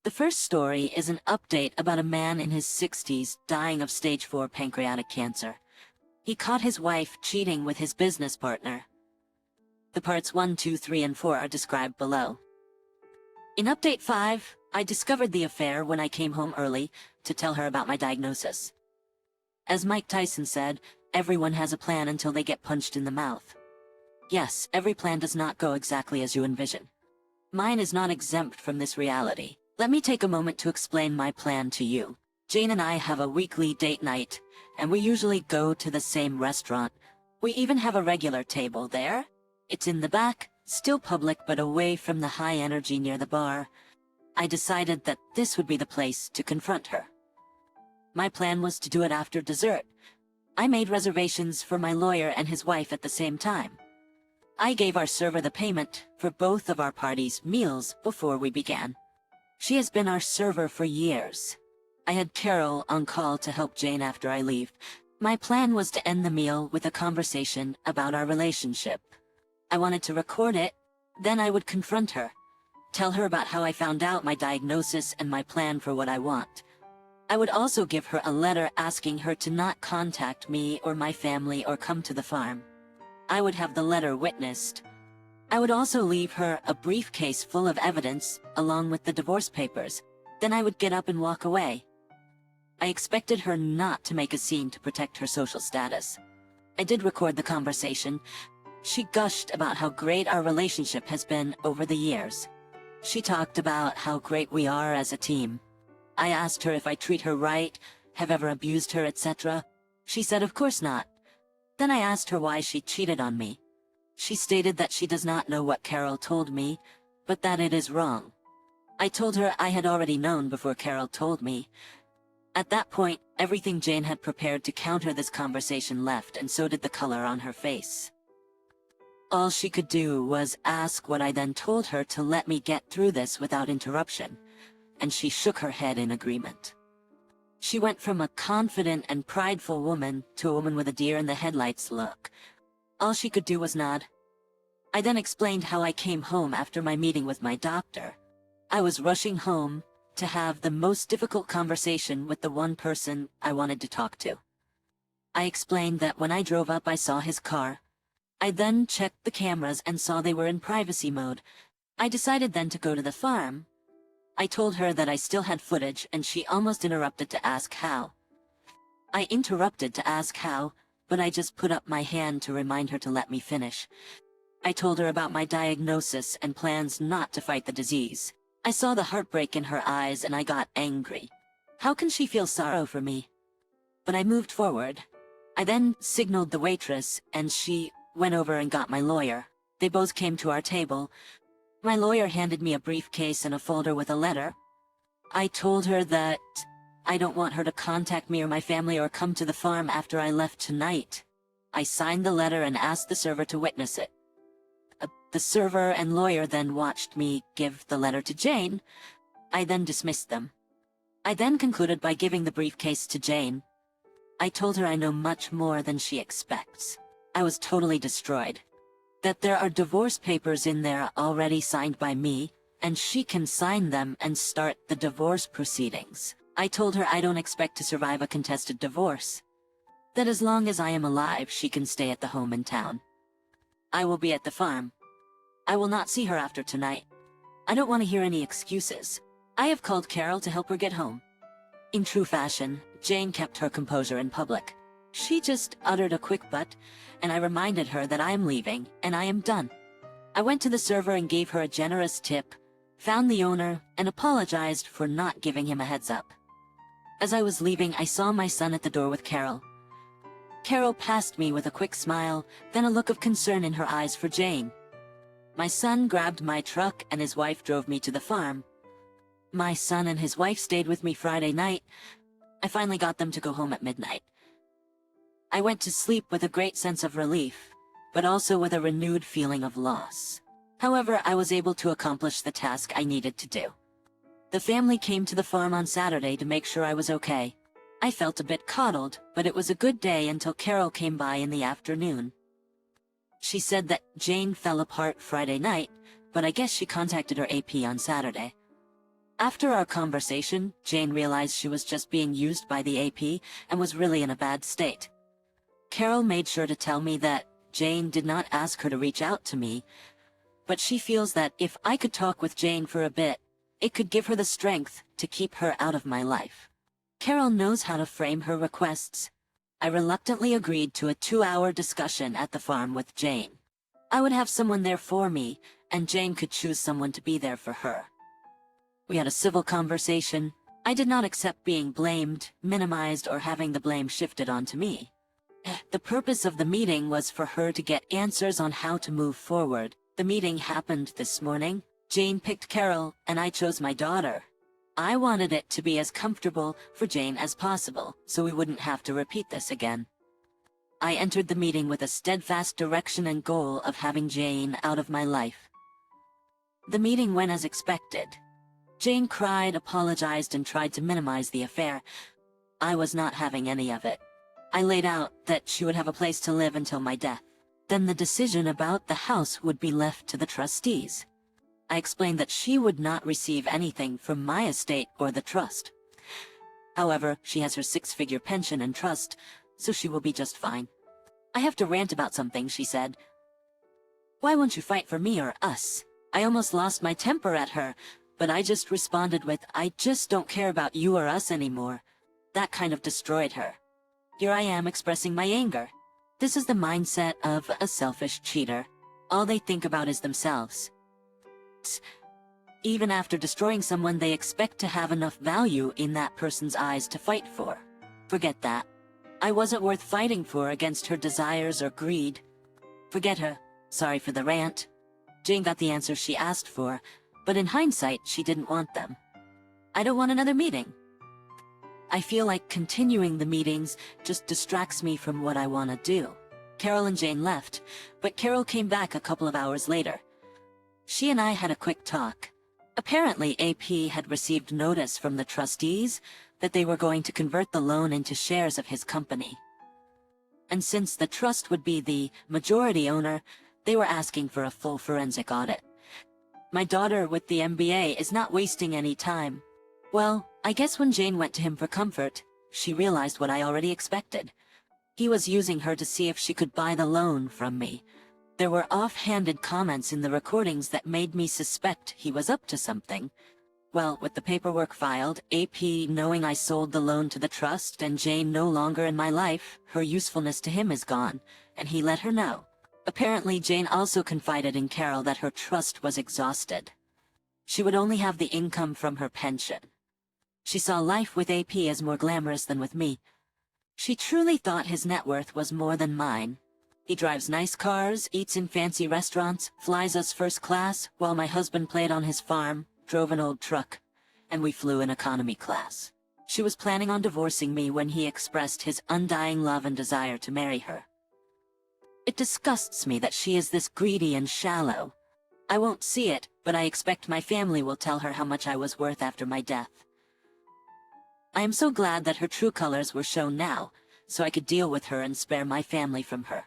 The first story is an update about a man in his 60s dying of stage 4 pancreatic cancer. He caught his wife cheating with his business partner. The parts 1, 2, 3, and 4 are described below. In update 5, I discovered the affair when I came home early to tell her about my diagnosis. As Mike Tyson said, everyone has a plan until they get punched in the mouth. Yes, every plan does not go exactly as you envision. Mine is not exempt from this reality. Let me take a moment to explain my plan to you. Jane and I have a weekly date night, and we usually go to the same restaurant. We even have a regular table there. It's in the back, still public but away from the high energy near the bar. I decided that this would be the place to confront her. My plan was to do it after dessert. I made reservations for my lawyer and his wife at the same time. I gave our server the payment for both of our parties' meals before we began. She has been our server for years. I had Carol on call to help Jane after I leave. My plan was to end the meal with a conversation about our relationship. I wanted to record it, then I would confront her. Tell her about how I found out my diagnosis and my plan for what I want. I would also give her a letter asking her to not contact me or my family or come to the farm. I would have the letter witnessed. I would also leave her a briefcase full of evidence, along with the divorce papers. Then I would get up and walk away. I expected her not to make a scene to protect her social status. I did record the conversation. She gushed about how great our relationship has been over the years. She talked about how great we are as a team. I asked her if I treat her right, have ever abused her, etc. She said of course not. Then I asked her why she cheated on me. She stated that she does not know what Carol told me, but that it is wrong. I told her I had already known before Carol told me. At that point, everything Jane had prepared to counter this conversation left, and so did the color on her face. All she could do was ask what I then told her to let me get through this without interruption, and she shook her head in agreement. She went from a confident and prideful woman to a woman with a deer-in-the-headlights look. All she could do was nod. I then explained how I came home after my meeting with my doctor. I was rushing home to have the most difficult conversation with the one person I wanted to talk to. I explained that when I drove up I saw his car. I then checked the cameras and saw they were in privacy mode. I decided then to go to the farm. I told her that I still had footage and she almost interrupted to ask how. I interrupted to ask how, but I just put up my hand to remind her to let me finish. I told her about my diagnosis and plans not to fight the disease. I saw the heartbreak in her eyes and I got angry. How can she feel sorrow for me? But I moved forward. I then signaled the waitress and she went over and got my lawyer. They both came to our table. My lawyer handed me a briefcase and a folder with a letter. I told her that I don't want her to contact me or my family or come to the farm after I left tonight. I signed the letter and asked the server to witness it. The server and lawyer then watched me give the letter to Jane. I then dismissed them. I then concluded by giving the briefcase to Jane. I told her I know much more than she expects. I was totally destroyed. That there are divorce papers in there already signed by me, and she can sign them and start the divorce proceedings. I told her I don't expect to survive a contested divorce. That as long as I am alive, she can stay at the home in town. I will be at the farm. I will not see her after tonight. I don't want to hear any excuses. I have called Carol to help her get home. In true fashion, Jane kept her composure in public. She just uttered a quick but, and I reminded her that I am leaving, and I am done. I went to the server and gave her a generous tip, found the owner, and apologized for not giving him a heads up. As I was leaving, I saw my son at the door with Carol. Carol passed me with a quick smile, then a look of concern in her eyes for Jane. My son grabbed my truck and his wife drove me to the farm. My son and his wife stayed with me Friday night. I finally got them to go home at midnight. I went to sleep with a great sense of relief, but also with a renewed feeling of loss. However, I was able to accomplish the task I needed to do. The family came to the farm on Saturday to make sure I was okay. I felt a bit coddled, but it was a good day until Carol came by in the afternoon. She said that Jane fell apart Friday night, but I guess she contacted her AP on Saturday. After our conversation, Jane realized she was just being used by the AP and was really in a bad state. Carol made sure to tell me that Jane did not ask her to reach out to me, but she feels that if I could talk with Jane for a bit, it could give her the strength to keep her out of my life. Carol knows how to frame her requests. I reluctantly agreed to a 2-hour discussion at the farm with Jane. I would have someone there for me, and Jane could choose someone to be there for her. We had a civil conversation. I did not accept being blamed, minimized, or having the blame shifted onto me. The purpose of the meeting was for her to get answers on how to move forward. The meeting happened this morning. Jane picked Carol, and I chose my daughter. I wanted it to be as comfortable for Jane as possible, so we wouldn't have to repeat this again. I entered the meeting with a steadfast direction and goal of having Jane out of my life. The meeting went as expected. Jane cried, apologized, and tried to minimize the affair. I was not having any of it. I laid out that she would have a place to live until my death. Then the decision about the house would be left to the trustees. I explained that she would not receive anything from my estate or the trust. However, she has her 6-figure pension and trust, so she will be just fine. I have to rant about something, she said. Why won't you fight for me or us? I almost lost my temper at her, but I just responded with, I just don't care about you or us anymore. That kind of destroyed her. Here I am expressing my anger. This is the mindset of a selfish cheater. All they think about is themselves. Even after destroying someone, they expect to have enough value in that person's eyes to fight for. Forget that. I wasn't worth fighting for against her desires or greed. Forget her. Sorry for the rant. Jane got the answers she asked for, but in hindsight, she didn't want them. I don't want another meeting. I feel like continuing the meetings just distracts me from what I want to do. Carol and Jane left, but Carol came back a couple of hours later. She and I had a quick talk. Apparently, AP had received notice from the trustees that they were going to convert the loan into shares of his company. And since the trust would be the majority owner, they were asking for a full forensic audit. My daughter with the MBA is not wasting any time. Well, I guess when Jane went to him for comfort, she realized what I already expected. He was using her to see if she could buy the loan from me. There were off-handed comments in the recordings that made me suspect he was up to something. Well, with the paperwork filed, AP knowing I sold the loan to the trust and Jane no longer in my life, her usefulness to him is gone, and he let her know. Apparently, Jane also confided in Carol that her trust was exhausted. She would only have the income from her pension. She saw life with AP as more glamorous than with me. She truly thought his net worth was more than mine. He drives nice cars, eats in fancy restaurants, flies us first class, while my husband played on his farm, drove an old truck, and we flew in economy class. She was planning on divorcing me when he expressed his undying love and desire to marry her. It disgusts me that she is this greedy and shallow. I won't see it, but I expect my family will tell her how much I was worth after my death. I am so glad that her true colors were shown now, so I could deal with her and spare my family from her.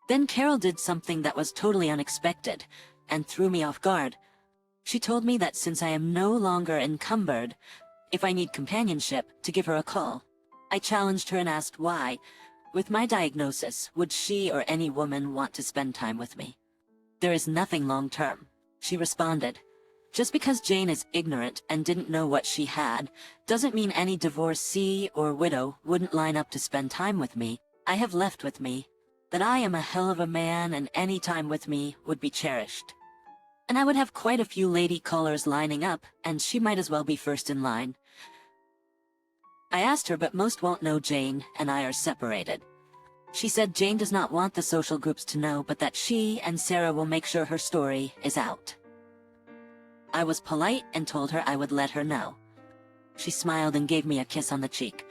Then Carol did something that was totally unexpected, and threw me off guard. She told me that since I am no longer encumbered, if I need companionship, to give her a call. I challenged her and asked why. With my diagnosis, would she or any woman want to spend time with me? There is nothing long-term, she responded. Just because Jane is ignorant and didn't know what she had, doesn't mean any divorcee or widow wouldn't line up to spend time with me. I have left with me that I am a hell of a man and any time with me would be cherished. And I would have quite a few lady callers lining up, and she might as well be first in line. I asked her, but most won't know Jane and I are separated. She said Jane does not want the social groups to know, but that she and Sarah will make sure her story is out. I was polite and told her I would let her know. She smiled and gave me a kiss on the cheek.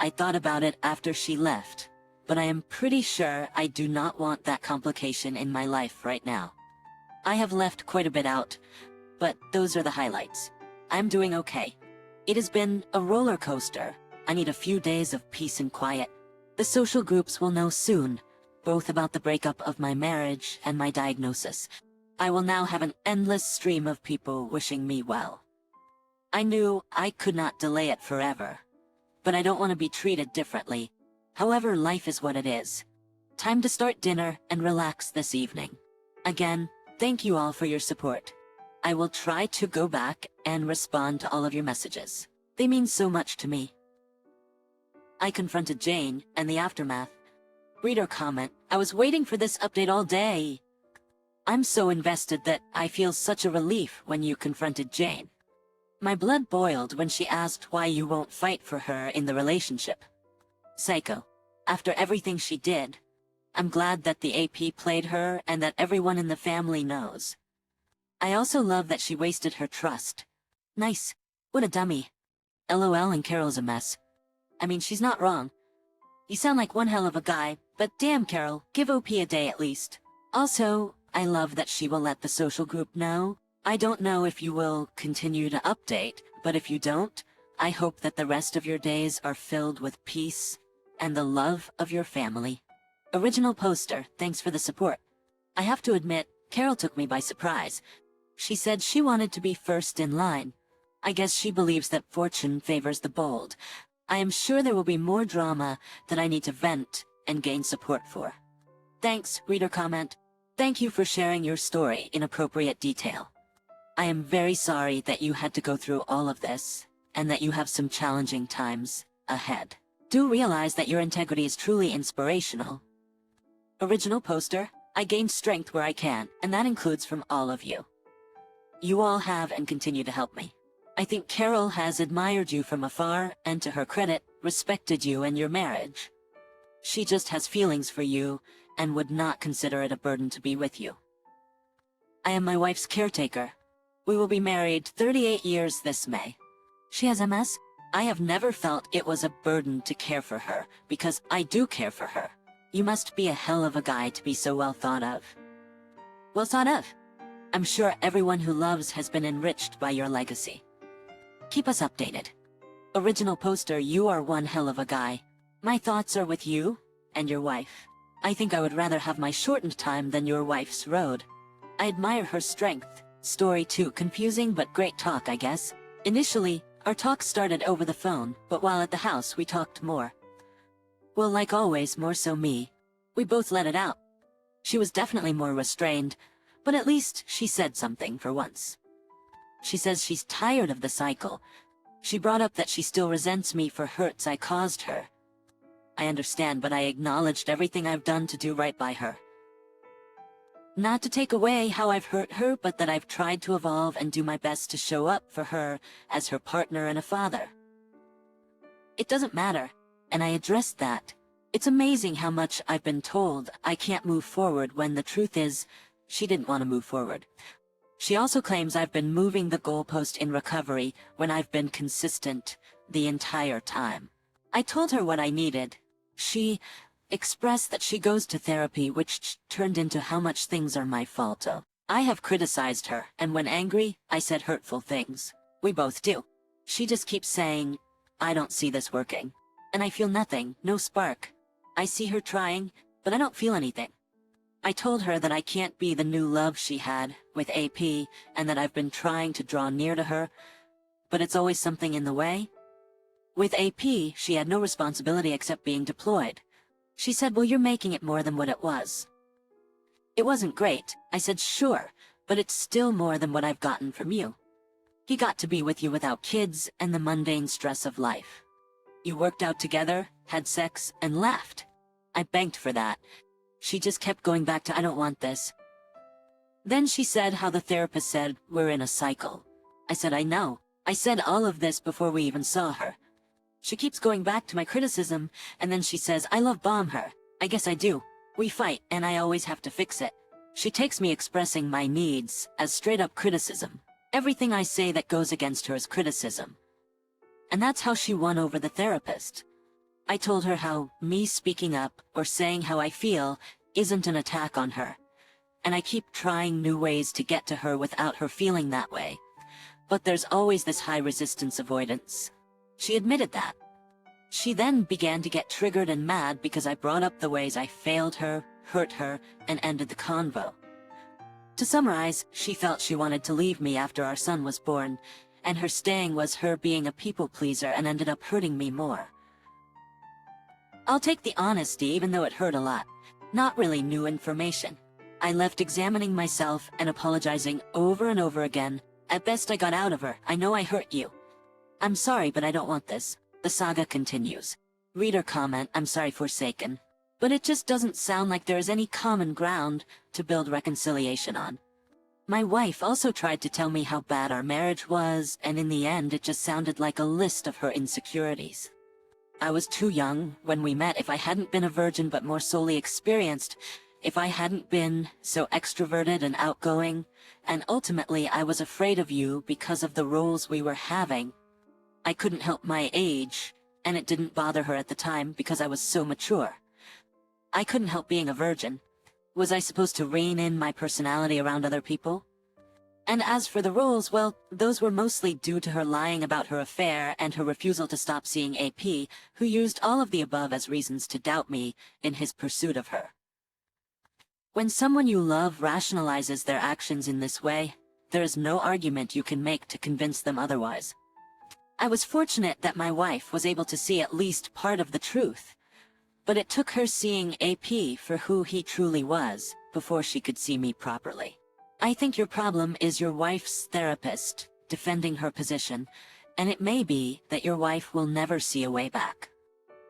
I thought about it after she left, but I am pretty sure I do not want that complication in my life right now. I have left quite a bit out, but those are the highlights. I'm doing okay. It has been a roller coaster. I need a few days of peace and quiet. The social groups will know soon, both about the breakup of my marriage and my diagnosis. I will now have an endless stream of people wishing me well. I knew I could not delay it forever. But I don't want to be treated differently. However, life is what it is. Time to start dinner and relax this evening. Again, thank you all for your support. I will try to go back and respond to all of your messages. They mean so much to me. I confronted Jane, and the aftermath. Reader comment, I was waiting for this update all day. I'm so invested that I feel such a relief when you confronted Jane. My blood boiled when she asked why you won't fight for her in the relationship. Psycho. After everything she did, I'm glad that the AP played her and that everyone in the family knows. I also love that she wasted her trust. Nice. What a dummy. LOL, and Carol's a mess. I mean, she's not wrong. You sound like one hell of a guy, but damn Carol, give OP a day at least. Also, I love that she will let the social group know. I don't know if you will continue to update, but if you don't, I hope that the rest of your days are filled with peace and the love of your family. Original poster, thanks for the support. I have to admit, Carol took me by surprise. She said she wanted to be first in line. I guess she believes that fortune favors the bold. I am sure there will be more drama that I need to vent and gain support for. Thanks, reader comment. Thank you for sharing your story in appropriate detail. I am very sorry that you had to go through all of this, and that you have some challenging times ahead. Do realize that your integrity is truly inspirational. Original poster, I gain strength where I can, and that includes from all of you. You all have and continue to help me. I think Carol has admired you from afar, and to her credit, respected you and your marriage. She just has feelings for you, and would not consider it a burden to be with you. I am my wife's caretaker. We will be married 38 years this May. She has MS. I have never felt it was a burden to care for her, because I do care for her. You must be a hell of a guy to be so well thought of. Well thought of. I'm sure everyone who loves has been enriched by your legacy. Keep us updated. Original poster, you are one hell of a guy. My thoughts are with you and your wife. I think I would rather have my shortened time than your wife's road. I admire her strength. Story too confusing, but great talk, I guess. Initially, our talk started over the phone, but while at the house we talked more. Well, like always, more so me. We both let it out. She was definitely more restrained, but at least she said something for once. She says she's tired of the cycle. She brought up that she still resents me for hurts I caused her. I understand, but I acknowledged everything I've done to do right by her. Not to take away how I've hurt her, but that I've tried to evolve and do my best to show up for her as her partner and a father. It doesn't matter, and I addressed that. It's amazing how much I've been told I can't move forward when the truth is, she didn't want to move forward. She also claims I've been moving the goalpost in recovery when I've been consistent the entire time. I told her what I needed. She expressed that she goes to therapy, which turned into how much things are my fault. I have criticized her, and when angry, I said hurtful things. We both do. She just keeps saying, I don't see this working. And I feel nothing, no spark. I see her trying, but I don't feel anything. I told her that I can't be the new love she had with AP, and that I've been trying to draw near to her, but it's always something in the way. With AP, she had no responsibility except being deployed. She said, well, you're making it more than what it was. It wasn't great. I said, sure, but it's still more than what I've gotten from you. He got to be with you without kids and the mundane stress of life. You worked out together, had sex, and left. I begged for that. She just kept going back to, I don't want this. Then she said how the therapist said, we're in a cycle. I said, I know. I said all of this before we even saw her. She keeps going back to my criticism, and then she says, I love bomb her. I guess I do. We fight, and I always have to fix it. She takes me expressing my needs as straight-up criticism. Everything I say that goes against her is criticism. And that's how she won over the therapist. I told her how me speaking up or saying how I feel isn't an attack on her. And I keep trying new ways to get to her without her feeling that way. But there's always this high resistance avoidance. She admitted that. She then began to get triggered and mad because I brought up the ways I failed her, hurt her, and ended the convo. To summarize, she felt she wanted to leave me after our son was born, and her staying was her being a people pleaser and ended up hurting me more. I'll take the honesty even though it hurt a lot. Not really new information. I left examining myself and apologizing over and over again. At best I got out of her, "I know I hurt you. I'm sorry, but I don't want this." The saga continues. Reader comment, "I'm sorry, Forsaken. But it just doesn't sound like there is any common ground to build reconciliation on. My wife also tried to tell me how bad our marriage was, and in the end it just sounded like a list of her insecurities. I was too young when we met. If I hadn't been a virgin but more solely experienced, if I hadn't been so extroverted and outgoing, and ultimately I was afraid of you because of the roles we were having. I couldn't help my age, and it didn't bother her at the time because I was so mature. I couldn't help being a virgin. Was I supposed to rein in my personality around other people? And as for the roles, well, those were mostly due to her lying about her affair and her refusal to stop seeing AP, who used all of the above as reasons to doubt me in his pursuit of her. When someone you love rationalizes their actions in this way, there is no argument you can make to convince them otherwise. I was fortunate that my wife was able to see at least part of the truth, but it took her seeing AP for who he truly was before she could see me properly. I think your problem is your wife's therapist defending her position, and it may be that your wife will never see a way back.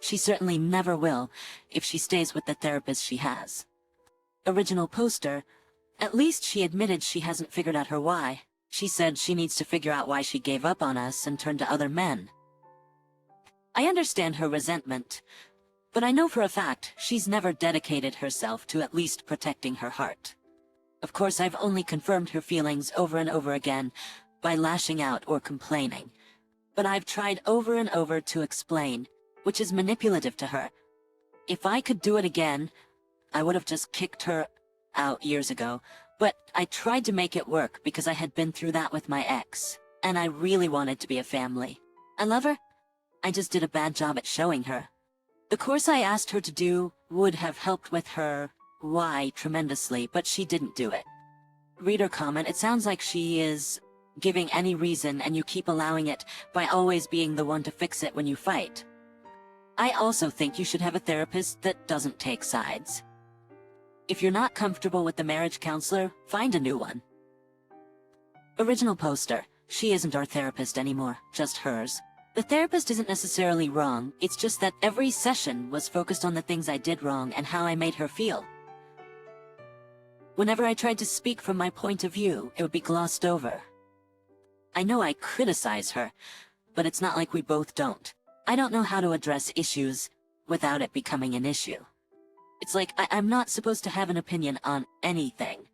She certainly never will if she stays with the therapist she has. Original poster, at least she admitted she hasn't figured out her why. She said she needs to figure out why she gave up on us and turned to other men. I understand her resentment, but I know for a fact she's never dedicated herself to at least protecting her heart. Of course, I've only confirmed her feelings over and over again by lashing out or complaining. But I've tried over and over to explain, which is manipulative to her. If I could do it again, I would have just kicked her out years ago. But I tried to make it work because I had been through that with my ex, and I really wanted to be a family. I love her. I just did a bad job at showing her. The course I asked her to do would have helped with her why tremendously, but she didn't do it. Reader comment, it sounds like she is giving any reason and you keep allowing it by always being the one to fix it when you fight. I also think you should have a therapist that doesn't take sides. If you're not comfortable with the marriage counselor, find a new one. Original poster, she isn't our therapist anymore, just hers. The therapist isn't necessarily wrong, it's just that every session was focused on the things I did wrong and how I made her feel. Whenever I tried to speak from my point of view, it would be glossed over. I know I criticize her, but it's not like we both don't. I don't know how to address issues without it becoming an issue. It's like I'm not supposed to have an opinion on anything.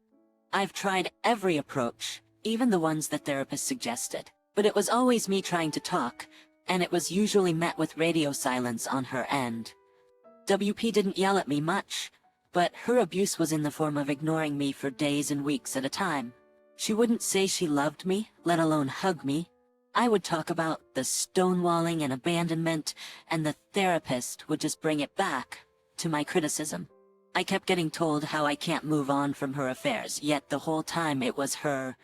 I've tried every approach, even the ones the therapist suggested, but it was always me trying to talk, and it was usually met with radio silence on her end. WP didn't yell at me much, but her abuse was in the form of ignoring me for days and weeks at a time. She wouldn't say she loved me, let alone hug me. I would talk about the stonewalling and abandonment, and the therapist would just bring it back to my criticism. I kept getting told how I can't move on from her affairs, yet the whole time it was her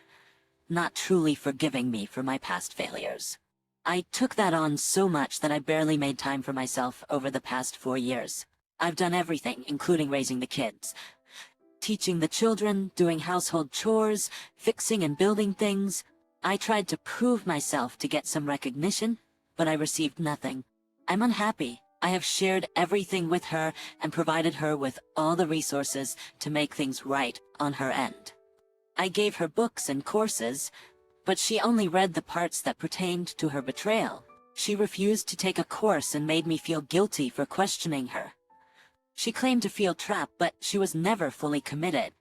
not truly forgiving me for my past failures. I took that on so much that I barely made time for myself over the past 4 years. I've done everything, including raising the kids, teaching the children, doing household chores, fixing and building things. I tried to prove myself to get some recognition, but I received nothing. I'm unhappy. I have shared everything with her and provided her with all the resources to make things right on her end. I gave her books and courses, but she only read the parts that pertained to her betrayal. She refused to take a course and made me feel guilty for questioning her. She claimed to feel trapped, but she was never fully committed.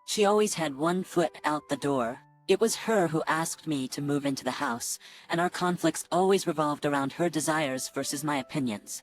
She always had one foot out the door. It was her who asked me to move into the house, and our conflicts always revolved around her desires versus my opinions.